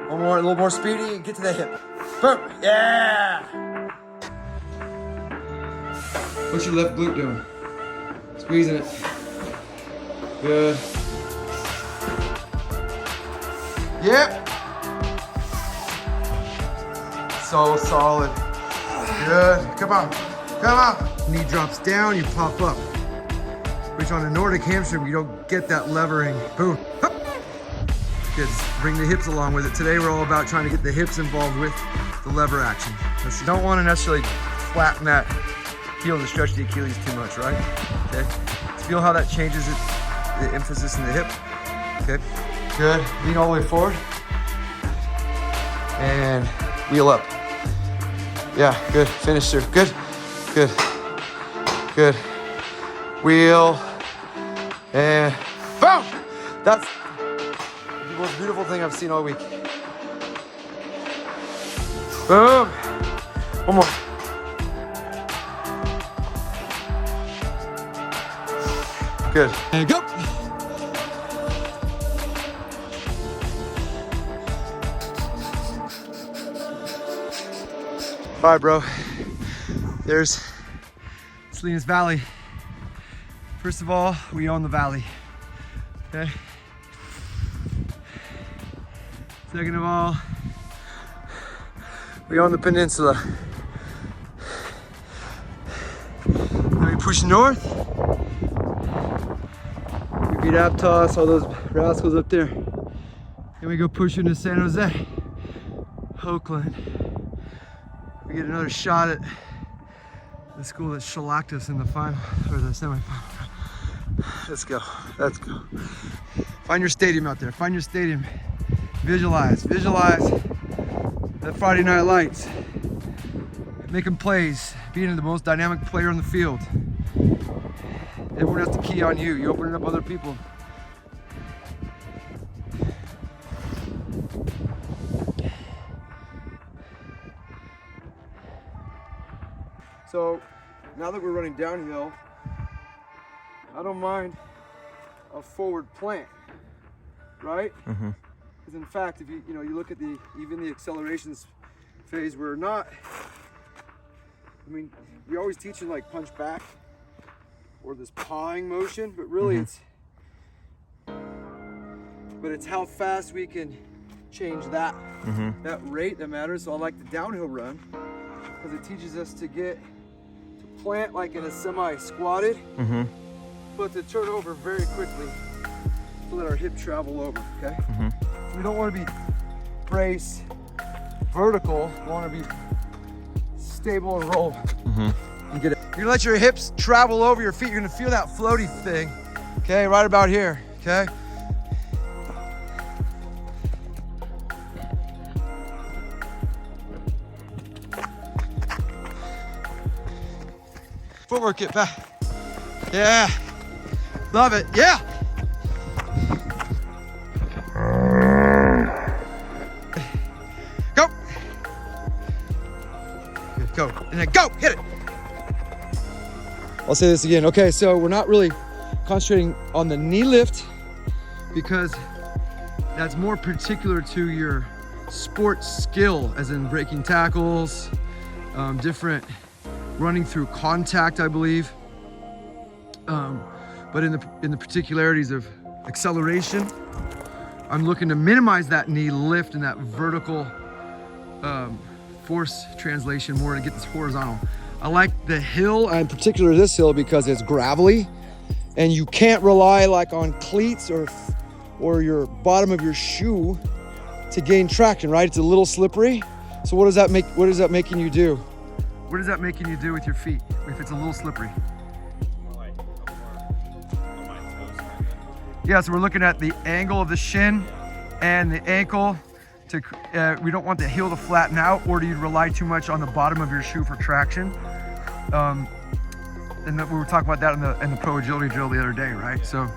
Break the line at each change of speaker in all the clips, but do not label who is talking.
One more, a little more speedy, get to the hip. Boom, yeah! What's your left glute doing? Squeezing it. Good. Yep. So solid. Good, come on, come on. Knee drops down, you pop up. Which on a Nordic hamstring, you don't get that levering. Boom. Hup. Good. Bring the hips along with it. Today we're all about trying to get the hips involved with the lever action. You don't want to necessarily flatten that heel to stretch the Achilles too much, right? Okay. Feel how that changes it, the emphasis in the hip. Okay. Good. Lean all the way forward. And wheel up. Yeah, good. Finish through. Good. Good. Good. Wheel. And boom! That's the most beautiful thing I've seen all week. Boom! One more. Good. And go! All right, bro. There's Salinas Valley. First of all, we own the valley. Okay. Second of all, we own the peninsula. Then we push north. We beat Aptos, all those rascals up there. Then we go push into San Jose, Oakland. We get another shot at the school that shellacked us in the final, or the semifinal. Let's go, let's go. Find your stadium out there, find your stadium. Visualize the Friday Night Lights. Making plays, being the most dynamic player on the field. Everyone has to key on you. You open it up other people. So now that we're running downhill, I don't mind a forward plant, right? Mm-hmm. Because in fact, if you look at even the accelerations phase, we're not. I mean, we always teach you like punch back or this pawing motion, but really it's how fast we can change that rate that matters. So I like the downhill run because it teaches us to get to plant like in a semi-squatted, but to turn over very quickly to let our hip travel over. Okay. We don't want to be brace vertical. We want to be stable and roll. And get it. You're gonna let your hips travel over your feet. You're gonna feel that floaty thing. Okay, right about here. Okay. Footwork it back. Yeah. Love it. Yeah. Go. Good, go. And then go. Hit it. I'll say this again. Okay, so we're not really concentrating on the knee lift because that's more particular to your sports skill, as in breaking tackles, different running through contact, I believe. But in the particularities of acceleration, I'm looking to minimize that knee lift and that vertical force translation more to get this horizontal. I like the hill, in particular this hill, because it's gravelly and you can't rely like on cleats or your bottom of your shoe to gain traction, right? It's a little slippery. So what is that making you do? What is that making you do with your feet if it's a little slippery? Yeah, so we're looking at the angle of the shin and the ankle. We don't want the heel to flatten out, or do you rely too much on the bottom of your shoe for traction? And we were talking about that in the pro agility drill the other day, right? So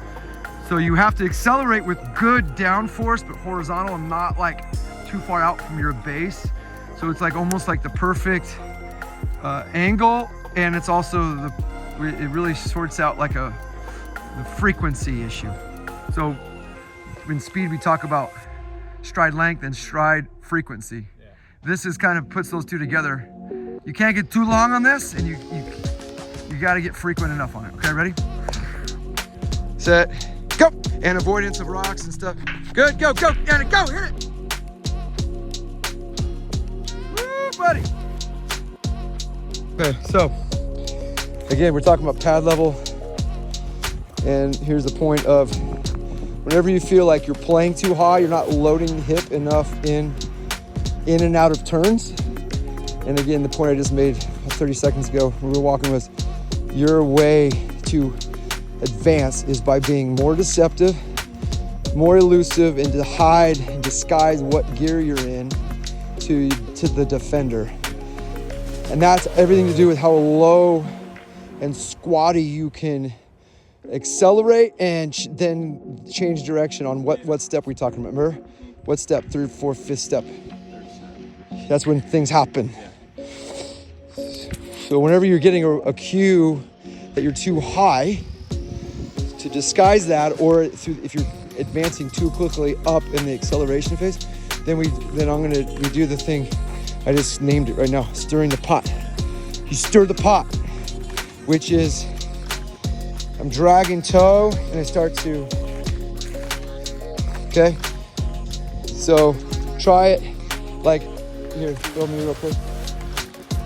you have to accelerate with good down force, but horizontal and not like too far out from your base. So it's like almost like the perfect angle, and it's also it really sorts out like the frequency issue. So in speed, we talk about stride length and stride frequency. This is kind of puts those two together. You can't get too long on this, and you got to get frequent enough on it. Okay, ready? Set, go. And avoidance of rocks and stuff. Good, go, Anna, go, hit it. Woo, buddy. Okay, so again, we're talking about pad level, and here's the point of whenever you feel like you're playing too high, you're not loading the hip enough in and out of turns. And again, the point I just made 30 seconds ago, we were walking, was your way to advance is by being more deceptive, more elusive, and to hide and disguise what gear you're in to the defender. And that's everything to do with how low and squatty you can accelerate and then change direction on what step we're talking about. Remember? What step? 3rd, 4th, 5th step. That's when things happen. So whenever you're getting a cue that you're too high, to disguise that, or if you're advancing too quickly up in the acceleration phase, then we do the thing. I just named it right now, stirring the pot. You stir the pot, which is I'm dragging toe and I start to, okay? So try it like, here, film me real quick.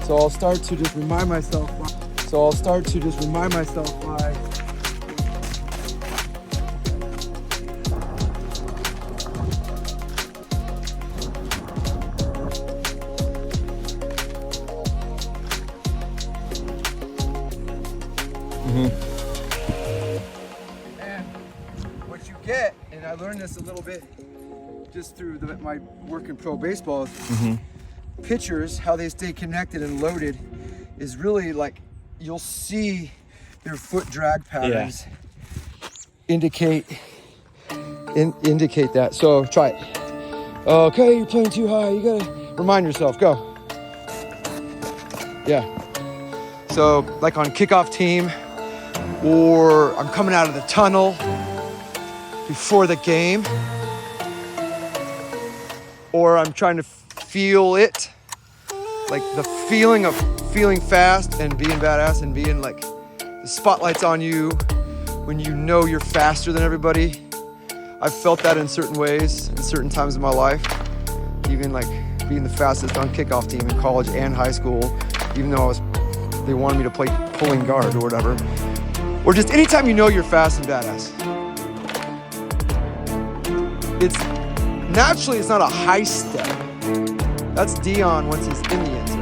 So I'll start to just remind myself by, and what you get, and I learned this a little bit just through my work in pro baseball, pitchers, how they stay connected and loaded is really like, you'll see their foot drag patterns indicate that. So try it. Okay, you're playing too high. You gotta remind yourself, go. Yeah. So like on kickoff team, or I'm coming out of the tunnel before the game, or I'm trying to feel it, like the feeling of feeling fast and being badass and being like the spotlight's on you when you know you're faster than everybody. I've felt that in certain ways, in certain times in my life, even like being the fastest on kickoff team in college and high school, even though they wanted me to play pulling guard or whatever. Or just anytime you know you're fast and badass. It's not a high step. That's Dion once he's in the end zone.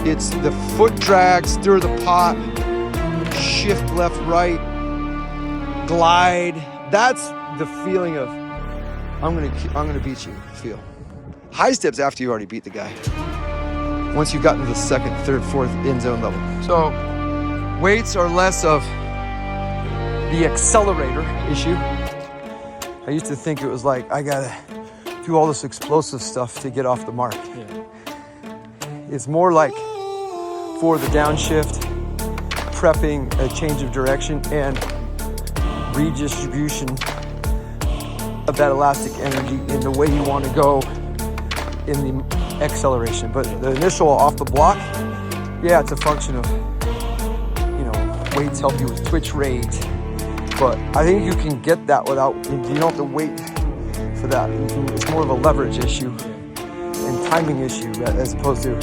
It's the foot drag, stir the pot, shift left, right, glide. That's the feeling of I'm gonna beat you feel. High steps after you already beat the guy. Once you've gotten to the 2nd, 3rd, 4th end zone level. So weights are less of the accelerator issue. I used to think it was like, I gotta do all this explosive stuff to get off the mark. It's more like for the downshift, prepping a change of direction and redistribution of that elastic energy in the way you want to go in the acceleration. But the initial off the block, yeah, it's a function of, weights help you with twitch rate. But I think you can get that without, you don't have to wait for that. It's more of a leverage issue and timing issue as opposed to,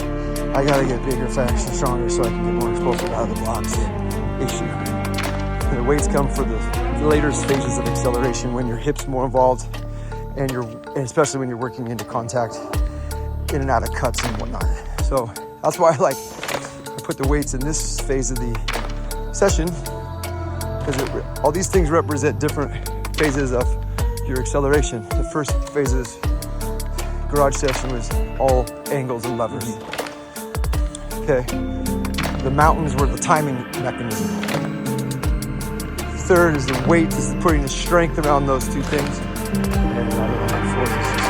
I gotta get bigger, faster, stronger so I can get more explosive out of the blocks issue. And the weights come for the later stages of acceleration when your hip's more involved and especially when you're working into contact, in and out of cuts and whatnot. So that's why I put the weights in this phase of the session, because all these things represent different phases of your acceleration. The first phase is garage session was all angles and levers. Okay, the mountains were the timing mechanism. Third is the weight, is putting the strength around those two things. And fourth is just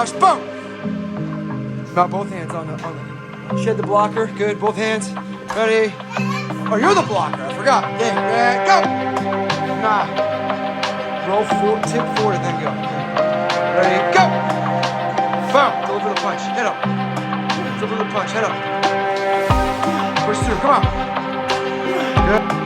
push, boom. Now both hands on the, shed the blocker, good, both hands. Ready? Oh, you're the blocker, I forgot. Yeah, go. Nah. Roll forward, tip forward, and then go. Ready, go. Boom, deliver the punch, head up. Deliver the punch, head up. Push through, come on. Good.